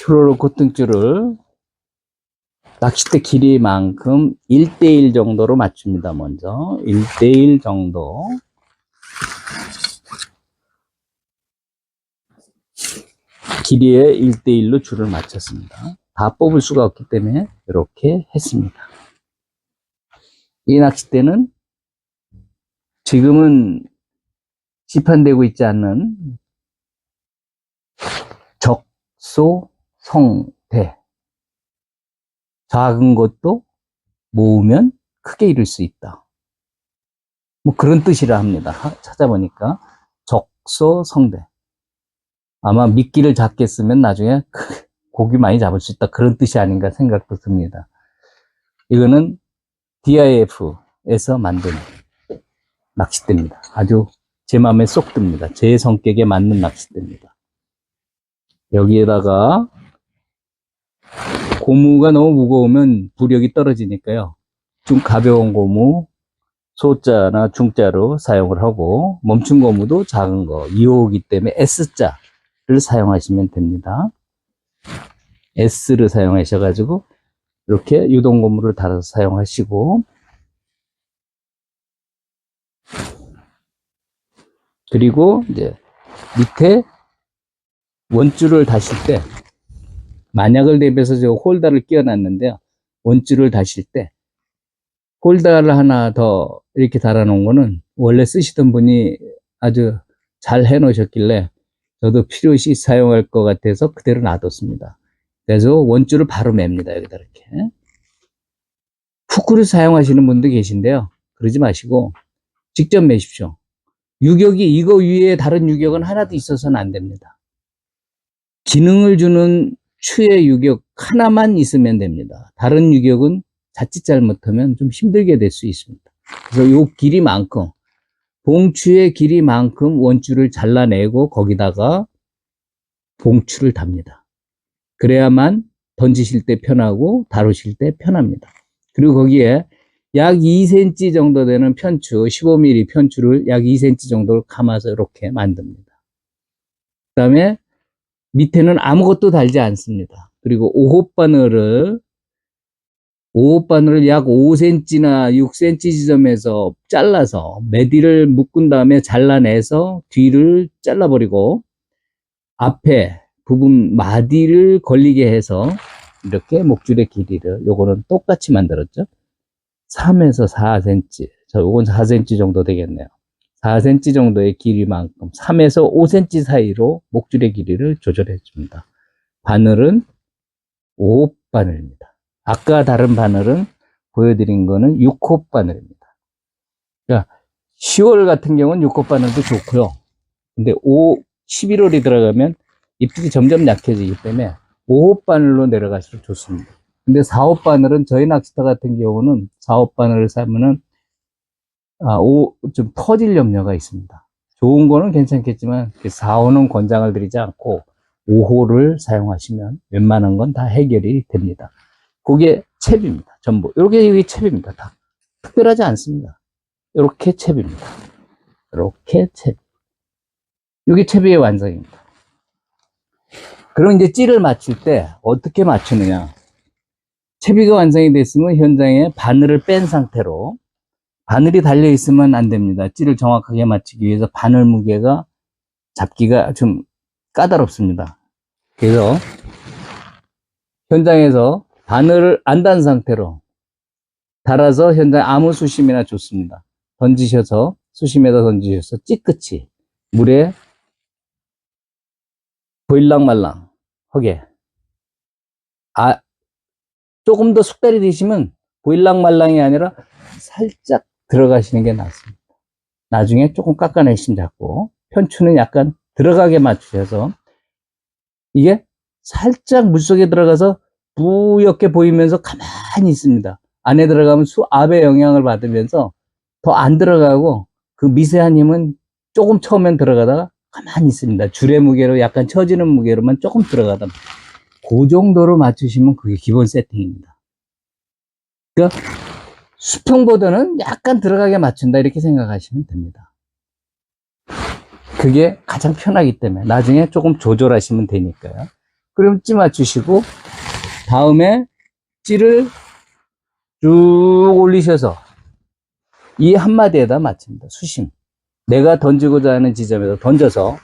추로로 코팅줄을 낚싯대 길이만큼 1대1 정도로 맞춥니다. 먼저 1대1 정도. 길이에 1대1로 줄을 맞췄습니다. 다 뽑을 수가 없기 때문에 이렇게 했습니다. 이 낚싯대는 지금은 시판되고 있지 않는 적소성대. 작은 것도 모으면 크게 이룰 수 있다. 뭐 그런 뜻이라 합니다. 찾아보니까 적소성대. 아마 미끼를 작게 쓰면 나중에 고기 많이 잡을 수 있다. 그런 뜻이 아닌가 생각도 듭니다. 이거는 DIF에서 만든 낚싯대입니다. 아주 제 마음에 쏙 듭니다. 제 성격에 맞는 낚싯대입니다. 여기에다가 고무가 너무 무거우면 부력이 떨어지니까요. 좀 가벼운 고무, 소자나 중자로 사용을 하고, 멈춘 고무도 작은 거, 2호이기 때문에 S자를 사용하시면 됩니다. S를 사용하셔가지고 이렇게 유동 고무를 달아서 사용하시고, 그리고 이제 밑에 원줄을 다실 때, 만약을 대비해서 저 홀더를 끼워놨는데요. 원줄을 다실 때 홀더를 하나 더 이렇게 달아놓은 거는 원래 쓰시던 분이 아주 잘 해놓으셨길래 저도 필요시 사용할 것 같아서 그대로 놔뒀습니다. 그래서 원줄을 바로 맵니다. 여기다 이렇게. 후크를 사용하시는 분도 계신데요. 그러지 마시고 직접 매십시오. 유격이 이거 위에 다른 유격은 하나도 있어서는 안 됩니다. 기능을 주는 추의 유격 하나만 있으면 됩니다. 다른 유격은 자칫 잘못하면 좀 힘들게 될 수 있습니다. 그래서 이 길이만큼, 봉추의 길이만큼 원줄을 잘라내고 거기다가 봉추를 답니다. 그래야만 던지실 때 편하고 다루실 때 편합니다. 그리고 거기에 약 2cm 정도 되는 편추, 15mm 편추를 약 2cm 정도를 감아서 이렇게 만듭니다. 그 다음에 밑에는 아무것도 달지 않습니다. 그리고 5호 바늘을 약 5cm나 6cm 지점에서 잘라서 매디를 묶은 다음에 잘라내서 뒤를 잘라버리고 앞에 부분 마디를 걸리게 해서 이렇게 목줄의 길이를 요거는 똑같이 만들었죠. 3에서 4cm, 요건 4cm 정도 되겠네요. 4cm 정도의 길이만큼 3에서 5cm 사이로 목줄의 길이를 조절해 줍니다. 바늘은 5호 바늘입니다. 아까 다른 바늘은 보여드린 거는 6호 바늘입니다. 그러니까 10월 같은 경우는 6호 바늘도 좋고요. 근데 11월이 들어가면 입질이 점점 약해지기 때문에 5호 바늘로 내려갈수록 좋습니다. 근데 4호 바늘은 저희 낚시터 같은 경우는 4호 바늘을 사면은 좀 터질 염려가 있습니다. 좋은 거는 괜찮겠지만 4호는 권장을 드리지 않고 5호를 사용하시면 웬만한 건 다 해결이 됩니다. 그게 챕입니다. 전부. 이게 챕입니다. 다. 특별하지 않습니다. 이렇게 챕입니다. 이렇게 챕. 이게 챕의 완성입니다. 그럼 이제 찌를 맞출 때 어떻게 맞추느냐. 챕이가 완성이 됐으면 현장에 바늘을 뺀 상태로 바늘이 달려 있으면 안 됩니다. 찌를 정확하게 맞추기 위해서 바늘 무게가 잡기가 좀 까다롭습니다. 그래서 현장에서 바늘을 안 단 상태로 달아서 현장 아무 수심이나 좋습니다. 던지셔서 수심에다 던지셔서 찌끝이 물에 보일랑말랑하게 조금 더 숙달이 되시면 보일랑말랑이 아니라 살짝 들어가시는 게 낫습니다. 나중에 조금 깎아내시면 잡고 편추는 약간 들어가게 맞추셔서 이게 살짝 물속에 들어가서 뿌옇게 보이면서 가만히 있습니다. 안에 들어가면 수압의 영향을 받으면서 더 안 들어가고 그 미세한 힘은 조금 처음엔 들어가다가 가만히 있습니다. 줄의 무게로 약간 처지는 무게로만 조금 들어가다 그 정도로 맞추시면 그게 기본 세팅입니다. 그러니까 수평보다는 약간 들어가게 맞춘다 이렇게 생각하시면 됩니다. 그게 가장 편하기 때문에 나중에 조금 조절하시면 되니까요. 그럼 찌 맞추시고, 다음에 찌를 쭉 올리셔서 이 한마디에다 맞춥니다. 수심. 내가 던지고자 하는 지점에서 던져서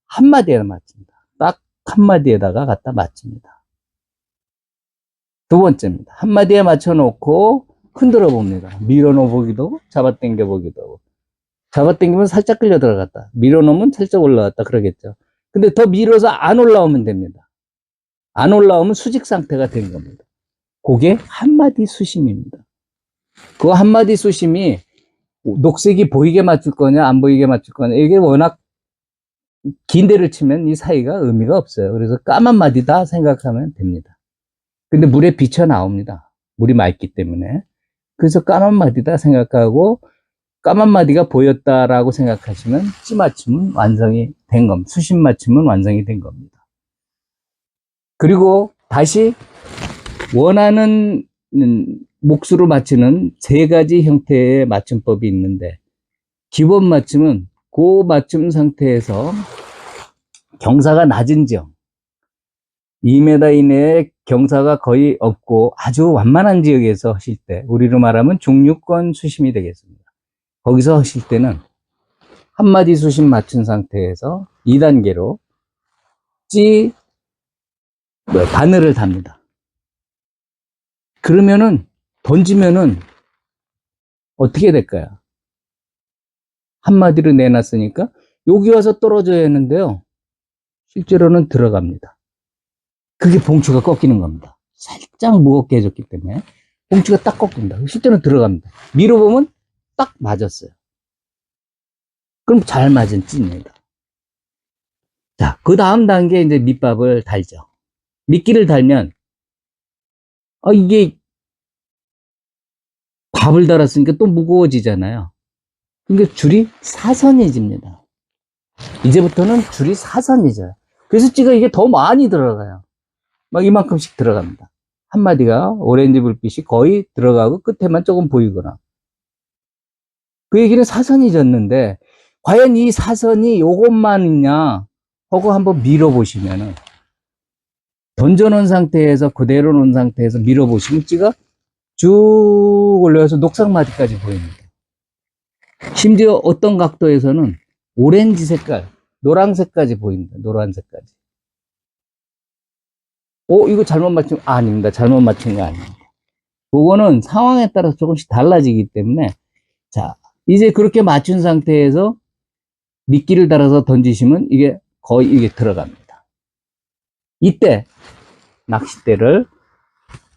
한마디에다 맞춥니다. 딱 한마디에다가 갖다 맞춥니다. 두 번째입니다. 한마디에 맞춰놓고 흔들어 봅니다. 밀어넣어 보기도, 잡아당겨 보기도 하고. 잡아당기면 살짝 끌려 들어갔다. 밀어넣으면 살짝 올라갔다. 그러겠죠. 근데 더 밀어서 안 올라오면 됩니다. 안 올라오면 수직 상태가 된 겁니다. 그게 한마디 수심입니다. 그 한마디 수심이 녹색이 보이게 맞출 거냐, 안 보이게 맞출 거냐. 이게 워낙 긴 데를 치면 이 사이가 의미가 없어요. 그래서 까만 마디다 생각하면 됩니다. 근데 물에 비쳐 나옵니다. 물이 맑기 때문에. 그래서 까만 마디다 생각하고 까만 마디가 보였다라고 생각하시면 찌 맞춤은 완성이 된 겁니다. 수심 맞춤은 완성이 된 겁니다. 그리고 다시 원하는 몫으로 맞추는 세 가지 형태의 맞춤법이 있는데, 기본 맞춤은 그 맞춤 상태에서 경사가 낮은 지역, 2m 이내에 경사가 거의 없고 아주 완만한 지역에서 하실 때, 우리로 말하면 중류권 수심이 되겠습니다. 거기서 하실 때는 한마디 수심 맞춘 상태에서 2단계로 바늘을 답니다. 그러면은 던지면은 어떻게 될까요? 한마디로 내놨으니까 여기 와서 떨어져야 했는데요. 실제로는 들어갑니다. 그게 봉추가 꺾이는 겁니다. 살짝 무겁게 해줬기 때문에 봉추가 딱 꺾입니다. 실제로는 들어갑니다. 밀어보면 딱 맞았어요. 그럼 잘 맞은 찌입니다. 자, 그 다음 단계 이제 밑밥을 달죠. 미끼를 달면 이게 밥을 달았으니까 또 무거워지잖아요. 그러니까 줄이 사선해집니다. 이제부터는 줄이 사선이져요. 그래서 찌가 이게 더 많이 들어가요. 막 이만큼씩 들어갑니다. 한마디가 오렌지 불빛이 거의 들어가고 끝에만 조금 보이거나. 그 얘기는 사선이 졌는데, 과연 이 사선이 요것만 있냐 하고 한번 밀어보시면은, 던져놓은 상태에서 그대로 놓은 상태에서 밀어보시면 찌가 쭉 올라가서 녹색마디까지 보입니다. 심지어 어떤 각도에서는 오렌지 색깔, 노란색까지 보입니다. 노란색까지. 이거 잘못 맞춘, 아닙니다. 잘못 맞춘 거 아닙니다. 그거는 상황에 따라서 조금씩 달라지기 때문에, 자, 이제 그렇게 맞춘 상태에서 미끼를 달아서 던지시면 이게 거의 이게 들어갑니다. 이때 낚싯대를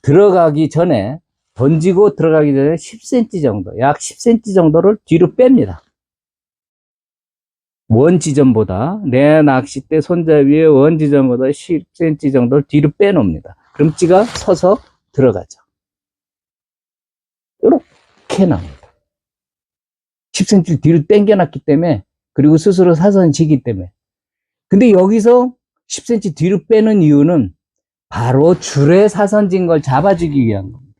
들어가기 전에, 던지고 들어가기 전에 10cm 정도, 약 10cm 정도를 뒤로 뺍니다. 원 지점보다, 내 낚싯대 손잡이의 원 지점보다 10cm 정도를 뒤로 빼놓습니다. 그럼 찌가 서서 들어가죠. 이렇게 나옵니다. 10cm 뒤로 당겨놨기 때문에, 그리고 스스로 사선이 지기 때문에. 근데 여기서 10cm 뒤로 빼는 이유는 바로 줄에 사선진 걸 잡아주기 위한 겁니다.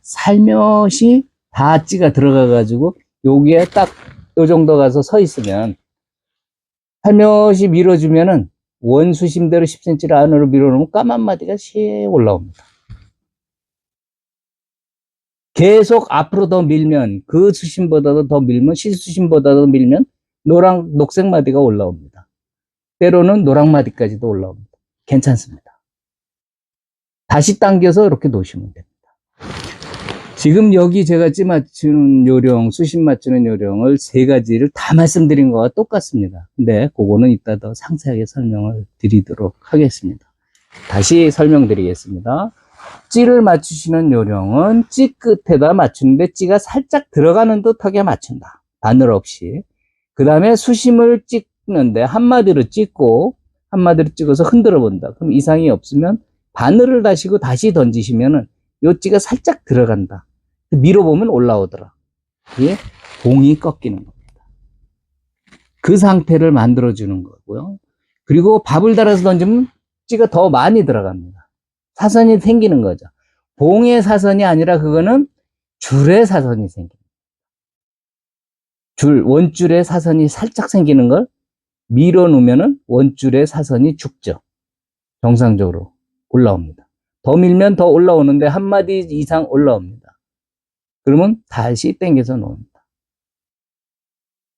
살며시 다 찌가 들어가가지고 여기에 딱 요 정도 가서 서 있으면, 살며시 밀어주면은 원수심대로 10cm를 안으로 밀어놓으면 까만 마디가 씩 올라옵니다. 계속 앞으로 더 밀면, 그 수심보다도 더 밀면, 실수심보다도 밀면 녹색 마디가 올라옵니다. 때로는 노랑 마디까지도 올라옵니다. 괜찮습니다. 다시 당겨서 이렇게 놓으시면 됩니다. 지금 여기 제가 찌 맞추는 요령, 수심 맞추는 요령을 세 가지를 다 말씀드린 거와 똑같습니다. 근데 그거는 이따 더 상세하게 설명을 드리도록 하겠습니다. 다시 설명드리겠습니다. 찌를 맞추시는 요령은 찌 끝에다 맞추는데 찌가 살짝 들어가는 듯하게 맞춘다. 바늘 없이. 그 다음에 수심을 찍는데 한마디로 찍고, 한마디로 찍어서 흔들어 본다. 그럼 이상이 없으면 바늘을 다시고 다시 던지시면은 요 찌가 살짝 들어간다. 밀어보면 올라오더라. 그게 봉이 꺾이는 겁니다. 그 상태를 만들어주는 거고요. 그리고 밥을 달아서 던지면 찌가 더 많이 들어갑니다. 사선이 생기는 거죠. 봉의 사선이 아니라 그거는 줄의 사선이 생깁니다. 원줄의 사선이 살짝 생기는 걸 밀어 놓으면은 원줄의 사선이 죽죠. 정상적으로 올라옵니다. 더 밀면 더 올라오는데 한 마디 이상 올라옵니다. 그러면 다시 당겨서 놓습니다.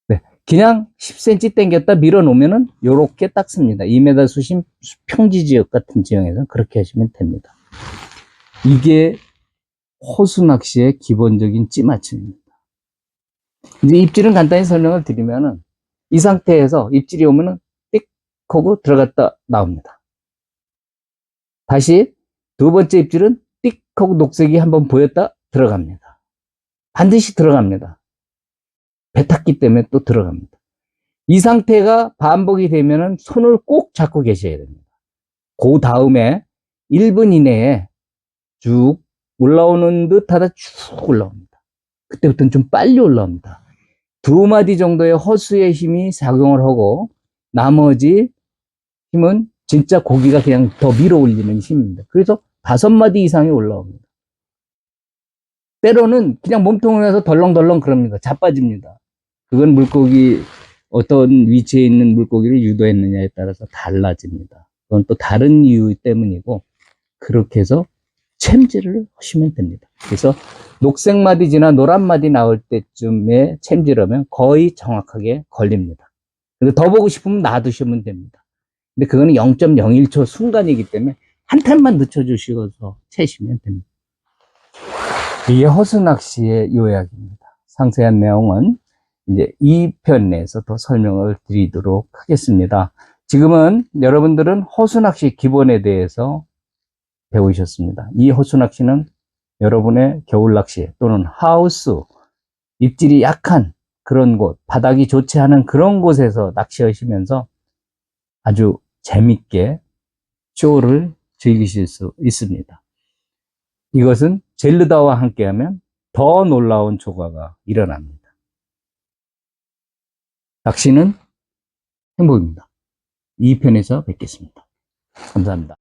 네, 그냥 10cm 당겼다 밀어 놓으면은 요렇게 딱 씁니다. 2m 수심 평지 지역 같은 지형에서 그렇게 하시면 됩니다. 이게 호수 낚시의 기본적인 찌맞춤입니다. 이제 입질은 간단히 설명을 드리면은 이 상태에서 입질이 오면은 띡 하고 들어갔다 나옵니다. 다시 두 번째 입질은 띡 하고 녹색이 한번 보였다 들어갑니다. 반드시 들어갑니다. 배 탔기 때문에 또 들어갑니다. 이 상태가 반복이 되면은 손을 꼭 잡고 계셔야 됩니다. 그 다음에 1분 이내에 쭉 올라오는 듯 하다 쭉 올라옵니다. 그때부터는 좀 빨리 올라옵니다. 두 마디 정도의 허수의 힘이 작용을 하고 나머지 힘은 진짜 고기가 그냥 더 밀어 올리는 힘입니다. 그래서 5마디 이상이 올라옵니다. 때로는 그냥 몸통을 해서 덜렁덜렁 그럽니다. 자빠집니다. 그건 물고기 어떤 위치에 있는 물고기를 유도했느냐에 따라서 달라집니다. 그건 또 다른 이유 때문이고 그렇게 해서 챔질을 하시면 됩니다. 그래서 녹색 마디 지나 노란 마디 나올 때쯤에 챔질하면 거의 정확하게 걸립니다. 근데 더 보고 싶으면 놔두시면 됩니다. 근데 그거는 0.01초 순간이기 때문에 한 템만 늦춰주셔서 채시면 됩니다. 이게 허수 낚시의 요약입니다. 상세한 내용은 이제 2편에서 더 설명을 드리도록 하겠습니다. 지금은 여러분들은 허수 낚시 기본에 대해서 배우셨습니다. 이 허수 낚시는 여러분의 겨울 낚시 또는 하우스, 입질이 약한 그런 곳, 바닥이 좋지 않은 그런 곳에서 낚시하시면서 아주 재밌게 쇼를 즐기실 수 있습니다. 이것은 젤르다와 함께하면 더 놀라운 조과가 일어납니다. 낚시는 행복입니다. 2편에서 뵙겠습니다. 감사합니다.